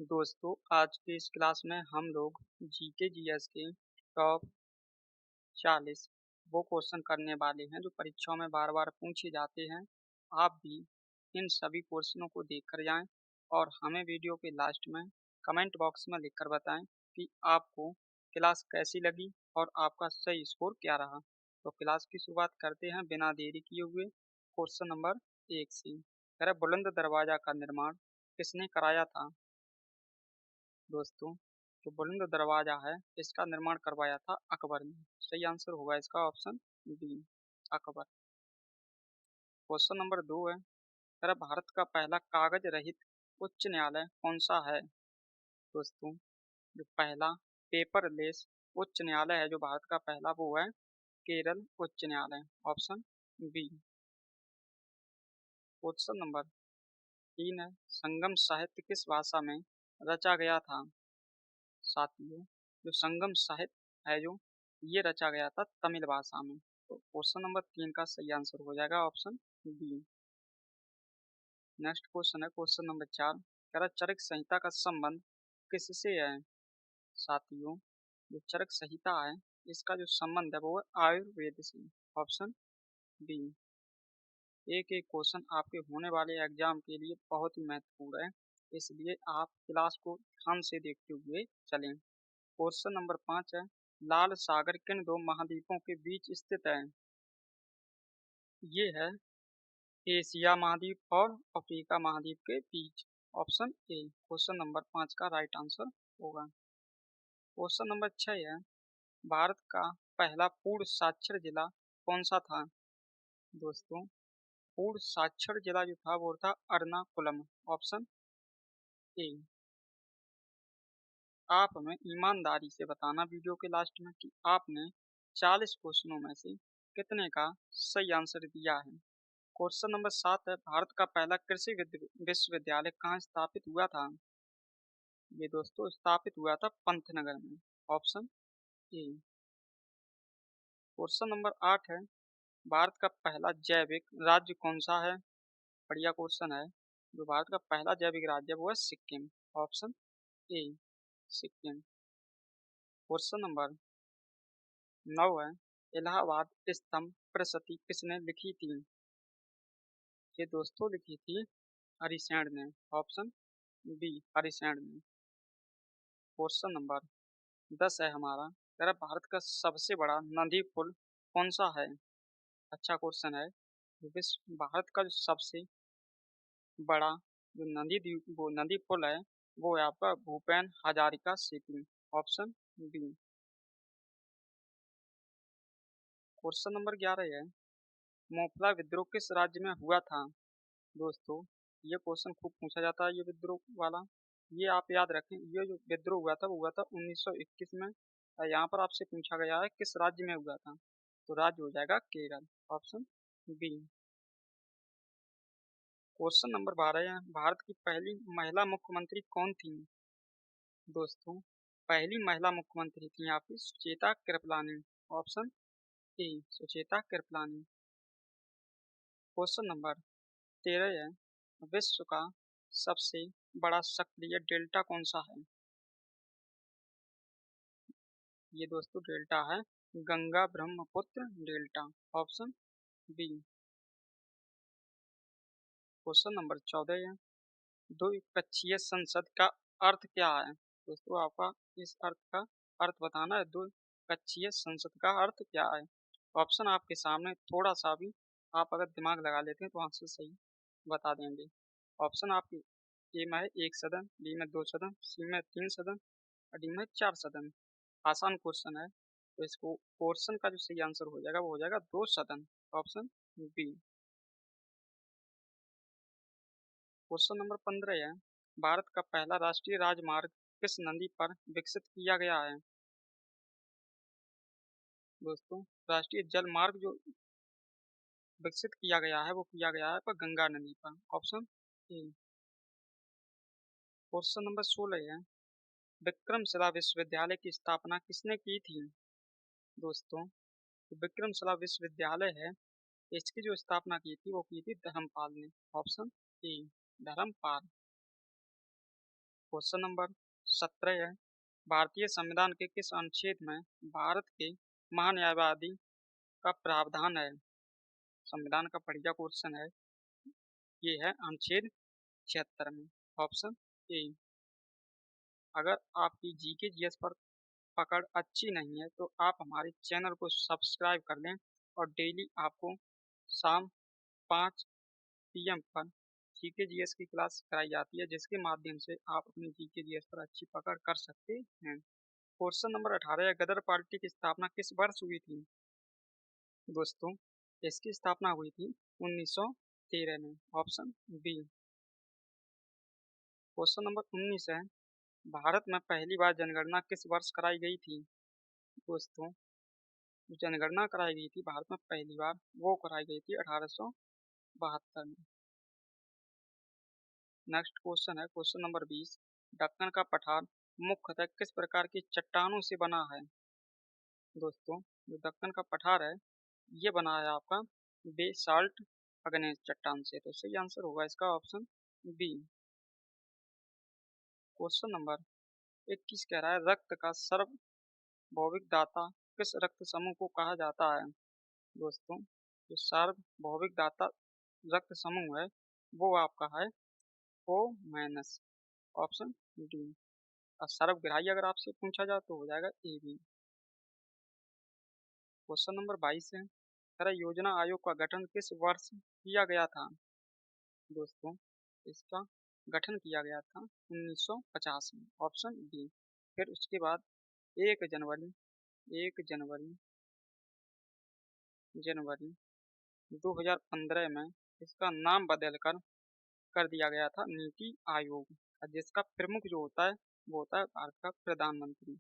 दोस्तों, आज के इस क्लास में हम लोग जीके जीएस के टॉप 40 वो क्वेश्चन करने वाले हैं जो परीक्षाओं में बार बार पूछे जाते हैं। आप भी इन सभी क्वेश्चनों को देख कर जाएं और हमें वीडियो के लास्ट में कमेंट बॉक्स में लिखकर बताएं कि आपको क्लास कैसी लगी और आपका सही स्कोर क्या रहा। तो क्लास की शुरुआत करते हैं बिना देरी किए हुए क्वेश्चन नंबर 1 से। कह रहा है, बुलंद दरवाजा का निर्माण किसने कराया था? दोस्तों, जो बुलंद दरवाजा है इसका निर्माण करवाया था अकबर ने। सही आंसर होगा इसका option B, Akbar. Question number 2 है, अरे भारत का पहला कागज रहित उच्च न्यायालय कौन सा है? दोस्तों, जो पहला पेपरलेस उच्च न्यायालय है जो भारत का पहला वो है केरल उच्च न्यायालय, ऑप्शन बी। क्वेश्चन नंबर 3 है, संगम साहित्य किस भाषा में रचा गया था? साथियों, जो संगम साहित्य है जो ये रचा गया था तमिल भाषा में। तो क्वेश्चन नंबर 3 का सही आंसर हो जाएगा ऑप्शन बी। नेक्स्ट क्वेश्चन है क्वेश्चन नंबर 4, कह रहा चरक संहिता का संबंध किससे है? साथियों, जो चरक संहिता है इसका जो संबंध है वो है आयुर्वेद से, ऑप्शन बी। एक एक क्वेश्चन आपके होने वाले एग्जाम के लिए बहुत ही महत्वपूर्ण है, इसलिए आप क्लास को ध्यान से देखते हुए चलें। क्वेश्चन नंबर 5 है, लाल सागर किन दो महाद्वीपों के बीच स्थित है? ये है एशिया महाद्वीप और अफ्रीका महाद्वीप के बीच, ऑप्शन ए क्वेश्चन नंबर 5 का राइट आंसर होगा। क्वेश्चन नंबर 6 है, भारत का पहला पूर्ण साक्षर जिला कौन सा था? दोस्तों, पूर्ण साक्षर जिला जो था वो था एर्नाकुलम, ऑप्शन ए। आप हमें ईमानदारी से बताना वीडियो के लास्ट में कि आपने 40 क्वेश्चनों में से कितने का सही आंसर दिया है। क्वेश्चन नंबर 7 है, भारत का पहला कृषि विश्वविद्यालय कहाँ स्थापित हुआ था? ये दोस्तों स्थापित हुआ था पंतनगर में, ऑप्शन ए। क्वेश्चन नंबर 8 है, भारत का पहला जैविक राज्य कौन सा है? बढ़िया क्वेश्चन है। जो भारत का पहला जैविक राज्य है वो है Sikkim, option A, Sikkim. Question number 9 है, इलाहाबाद स्तंभ प्रशस्ति किसने लिखी थी? ये दोस्तों लिखी थी हरिशैन ने, ऑप्शन बी, हरिशैन ने। क्वेश्चन नंबर 10 है हमारा, कह रहा भारत का सबसे बड़ा नदी पुल कौन सा है? अच्छा क्वेश्चन है। विश्व भारत का जो सबसे बड़ा जो वो नदी पुल है वो है आपका भूपेन हजारिका सेतु, ऑप्शन बी। क्वेश्चन नंबर 11 है, मोपला विद्रोह किस राज्य में हुआ था? दोस्तों, ये क्वेश्चन खूब पूछा जाता है ये विद्रोह वाला। ये आप याद रखें, ये जो विद्रोह हुआ था वो हुआ था 1921 में। और यहाँ पर आपसे पूछा गया है किस राज्य में हुआ था, तो राज्य हो जाएगा Kerala, option B. Question number 12 है, भारत की पहली महिला मुख्यमंत्री कौन थी? दोस्तों, पहली महिला मुख्यमंत्री थी आपकी Sucheta Kripalani, option A, Sucheta Kripalani. Question number 13 है, विश्व का सबसे बड़ा सक्रिय डेल्टा कौन सा है? ये दोस्तों डेल्टा है Ganga Brahmaputra delta, option B. Question number 14 है, द्विपक्षीय संसद का अर्थ क्या है? दोस्तों, आपका इस अर्थ का अर्थ बताना है, द्विपक्षीय संसद का अर्थ क्या है? ऑप्शन आपके सामने, थोड़ा सा भी आप अगर दिमाग लगा लेते हैं तो आंसर सही बता देंगे। ऑप्शन आपके ए में है 1 सदन, बी में 2 सदन, सी में 3 सदन और डी में 4 सदन। आसान क्वेश्चन है, तो इसको क्वेश्चन का जो सही आंसर हो जाएगा वो हो जाएगा 2 सदन, ऑप्शन बी। क्वेश्चन नंबर 15 है, भारत का पहला राष्ट्रीय राजमार्ग किस नदी पर विकसित किया गया है? दोस्तों, राष्ट्रीय जल मार्ग जो विकसित किया गया है वो किया गया है पर गंगा नदी पर, ऑप्शन ए। क्वेश्चन नंबर 16 है, विक्रमशिला विश्वविद्यालय की स्थापना किसने की थी? दोस्तों, जो विक्रमशिला विश्वविद्यालय है इसकी जो स्थापना की थी वो की थी धर्मपाल ने, option A, Dharmapal. Question number 17 है, भारतीय संविधान के किस अनुच्छेद में भारत के महान्यायवादी का प्रावधान है? संविधान का बढ़िया क्वेश्चन है, ये है अनुच्छेद 76 में। Option A. अगर आपकी जीके जीएस पर पकड़ अच्छी नहीं है तो आप हमारे चैनल को सब्सक्राइब कर लें और डेली आपको शाम 5 PM पर जीके जीएस की क्लास कराई जाती है, जिसके माध्यम से आप अपनी जीके जीएस पर अच्छी पकड़ कर सकते हैं। क्वेश्चन नंबर 18 है, गदर पार्टी की स्थापना किस वर्ष हुई थी? दोस्तों, इसकी स्थापना हुई थी 1913 में। Option B. क्वेश्चन नंबर 19 है, भारत में पहली बार जनगणना किस वर्ष कराई गई थी? दोस्तों, जो जनगणना कराई गई थी भारत में पहली बार, वो कराई गई थी 1872 में। नेक्स्ट क्वेश्चन है क्वेश्चन नंबर 20, दक्कन का पठार मुख्यतः किस प्रकार की चट्टानों से बना है? दोस्तों, जो दक्कन का पठार है ये बना है आपका बेसाल्ट अग्नेय चट्टान से, तो सही आंसर होगा इसका ऑप्शन बी। क्वेश्चन नंबर 21 कह रहा है, रक्त का सार्वभौमिक दाता किस रक्त समूह को कहा जाता है? दोस्तों, जो सार्वभौमिक दाता रक्त समूह है वो आपका है ओ माइनस। Option D. और सर्वग्राही अगर आपसे पूछा जाए तो हो जाएगा ए बी। क्वेश्चन नंबर 22 है, तरह योजना आयोग का गठन किस वर्ष किया गया था? दोस्तों, इसका गठन किया गया था 1950 में। Option B. फिर उसके बाद 1 जनवरी 1 जनवरी जनवरी 2015 में इसका नाम बदलकर कर दिया गया था नीति आयोग, और जिसका प्रमुख जो होता है वो होता है भारत का प्रधानमंत्री।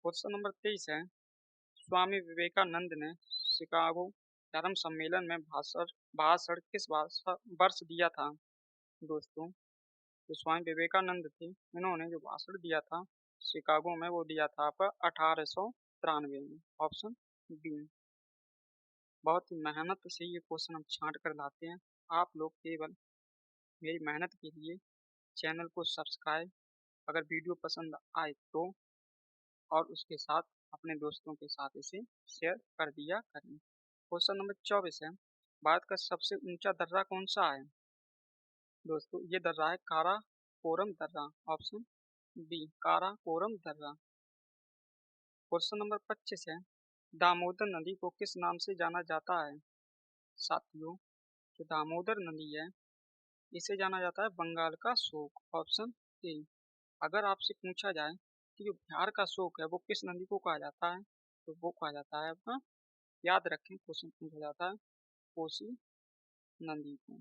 क्वेश्चन नंबर 23 है, स्वामी विवेकानंद ने शिकागो धर्म सम्मेलन में भाषण भाषण किस वर्ष दिया था? दोस्तों, जो स्वामी विवेकानंद थे इन्होंने जो भाषण दिया था शिकागो में, वो दिया था आपका 1893 में। Option B. बहुत ही मेहनत से ये क्वेश्चन हम छांट कर लाते हैं। आप लोग केवल मेरी मेहनत के लिए चैनल को सब्सक्राइब, अगर वीडियो पसंद आए तो, और उसके साथ अपने दोस्तों के साथ इसे शेयर कर दिया करें। क्वेश्चन नंबर 24 है, भारत का सबसे ऊंचा दर्रा कौन सा है? दोस्तों, ये दर्रा है काराकोरम दर्रा। ऑप्शन बी, काराकोरम दर्रा। क्वेश्चन नंबर 25 है, दामोदर नदी को किस नाम से जाना जाता है? साथियों, जो दामोदर नदी है इसे जाना जाता है बंगाल का शोक। Option A. अगर आपसे पूछा जाए कि जो बिहार का शोक है वो किस नदी को कहा जाता है, तो वो कहा जाता है अपना, याद रखें क्वेश्चन पूछा जाता है कोसी नदी को।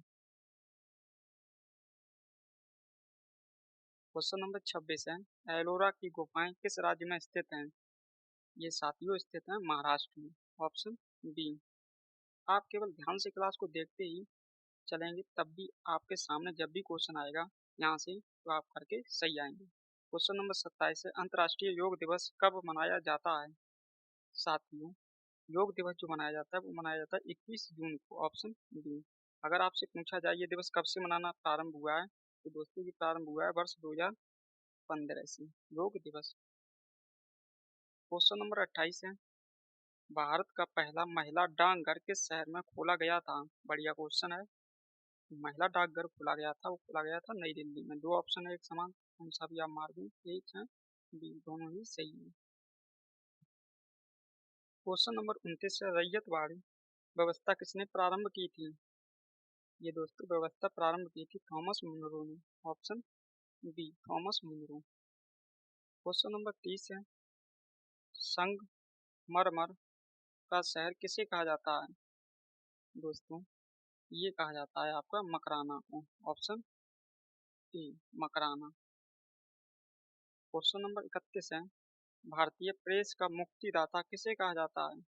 क्वेश्चन नंबर 26 है, एलोरा की गुफाएं किस राज्य में स्थित हैं? ये साथियों स्थित हैं महाराष्ट्र में। Option B. आप केवल ध्यान से क्लास को देखते ही चलेंगे, तब भी आपके सामने जब भी क्वेश्चन आएगा यहाँ से तो आप करके सही आएंगे। क्वेश्चन नंबर 27 है, अंतर्राष्ट्रीय योग दिवस कब मनाया जाता है? साथियों, योग दिवस जो मनाया जाता है वो मनाया जाता है 21 जून को। Option B. अगर आपसे पूछा जाए ये दिवस कब से मनाना प्रारंभ हुआ है, तो दोस्तों ये प्रारंभ हुआ है वर्ष 2015 से, योग दिवस। क्वेश्चन नंबर 28 है, भारत का पहला महिला डाकघर किस शहर में खोला गया था? बढ़िया क्वेश्चन है। महिला डाकघर खोला गया था, वो खोला गया था नई दिल्ली में। दो ऑप्शन है एक समान, उन सभी आप मार दें, एक है बी, दोनों ही सही है। क्वेश्चन नंबर 29 है, रैयतवाड़ी व्यवस्था किसने प्रारंभ की थी? ये दोस्तों व्यवस्था प्रारंभ की थी थॉमस मुनरो ने। Option B, Thomas Munro. Question number 30 है, संगमरमर का शहर किसे कहा जाता है? दोस्तों, ये कहा जाता है आपका मकराना को। Option A, Makrana. Question number 31 है, भारतीय प्रेस का मुक्तिदाता किसे कहा जाता है?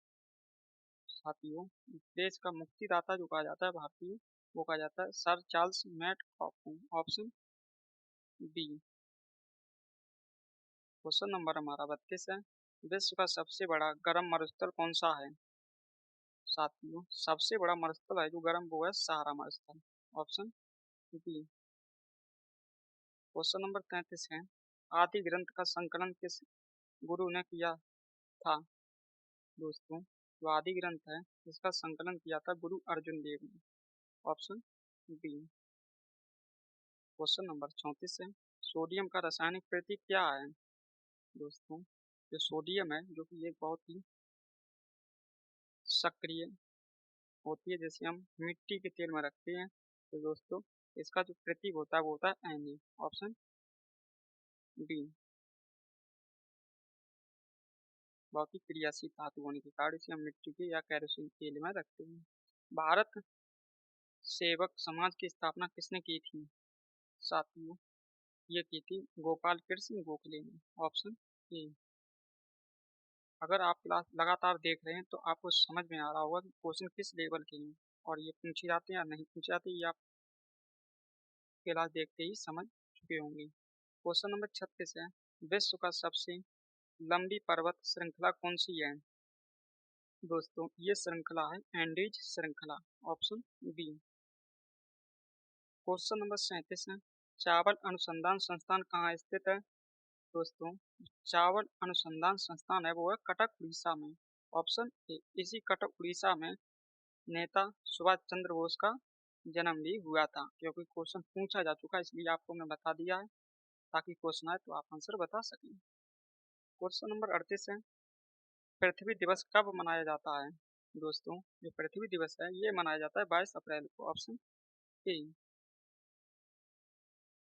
साथियों, प्रेस का मुक्तिदाता जो कहा जाता है भारतीय, वो कहा जाता है सर चार्ल्स मैकऑफ को। Option B. क्वेश्चन नंबर हमारा 32 है, विश्व का सबसे बड़ा गर्म मरुस्थल कौन सा है? साथियों, सबसे बड़ा मरुस्थल है जो गर्म वो है सहारा मरुस्थल। Option B. क्वेश्चन नंबर 33 है, आदि ग्रंथ का संकलन किस गुरु ने किया था? दोस्तों, जो आदि ग्रंथ है इसका संकलन किया था गुरु अर्जुन देव ने। Option B. क्वेश्चन नंबर 34 है, सोडियम का रासायनिक प्रतीक क्या है? दोस्तों, जो सोडियम है जो कि एक बहुत ही सक्रिय होती है, जैसे हम मिट्टी के तेल में रखते हैं, तो दोस्तों इसका जो प्रतीक होता है वो होता है Na। Option B. बहुत ही क्रियाशील धातु होने के कारण इसे हम मिट्टी के या केरोसिन तेल में रखते हैं। भारत सेवक समाज की स्थापना किसने की थी? साथियों, ये की थी गोपाल कृष्ण गोखले ने। ऑप्शन ए। अगर आप क्लास लगातार देख रहे हैं तो आपको समझ में आ रहा होगा कि क्वेश्चन किस लेवल के हैं और ये पूछे जाते हैं या नहीं पूछे जाते, ये आप क्लास देखते ही समझ चुके होंगे। क्वेश्चन नंबर 36 है, विश्व का सबसे लंबी पर्वत श्रृंखला कौन सी है? दोस्तों, ये श्रृंखला है एंडीज श्रृंखला। Option B. क्वेश्चन नंबर 37 है, चावल अनुसंधान संस्थान कहाँ स्थित है? दोस्तों, चावल अनुसंधान संस्थान है वो है कटक उड़ीसा में। Option A. इसी कटक उड़ीसा में नेता सुभाष चंद्र बोस का जन्म भी हुआ था। क्योंकि क्वेश्चन पूछा जा चुका है इसलिए आपको मैं बता दिया है, ताकि क्वेश्चन आए तो आप आंसर बता सकें। क्वेश्चन नंबर 38 है, पृथ्वी दिवस कब मनाया जाता है? दोस्तों, जो पृथ्वी दिवस है ये मनाया जाता है 22 अप्रैल को। Option A.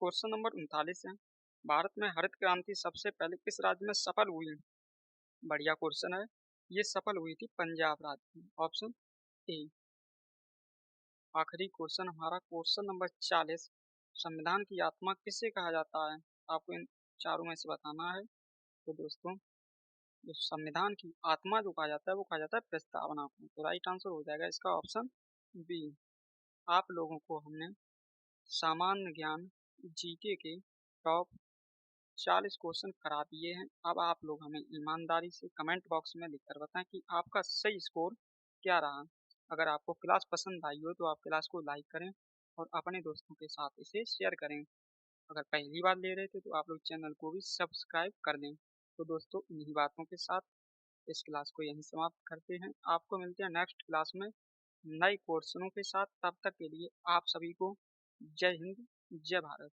क्वेश्चन नंबर 39 है, भारत में हरित क्रांति सबसे पहले किस राज्य में सफल हुई? बढ़िया क्वेश्चन है, ये सफल हुई थी पंजाब राज्य में। Option A. आखिरी क्वेश्चन हमारा क्वेश्चन नंबर 40, संविधान की आत्मा किसे कहा जाता है? आपको इन चारों में से बताना है। तो दोस्तों, जो संविधान की आत्मा जो कहा जाता है वो कहा जाता है प्रस्तावना को। तो राइट आंसर हो जाएगा इसका ऑप्शन बी। आप लोगों को हमने सामान्य ज्ञान जीके के टॉप 40 क्वेश्चन करा दिए हैं। अब आप लोग हमें ईमानदारी से कमेंट बॉक्स में लिखकर बताएं कि आपका सही स्कोर क्या रहा। अगर आपको क्लास पसंद आई हो तो आप क्लास को लाइक करें और अपने दोस्तों के साथ इसे शेयर करें। अगर पहली बार ले रहे थे तो आप लोग चैनल को भी सब्सक्राइब कर दें। तो दोस्तों, इन्हीं बातों के साथ इस क्लास को यहीं समाप्त करते हैं। आपको मिलते हैं नेक्स्ट क्लास में नए क्वेश्चनों के साथ। तब तक के लिए आप सभी को जय हिंद, जय भारत।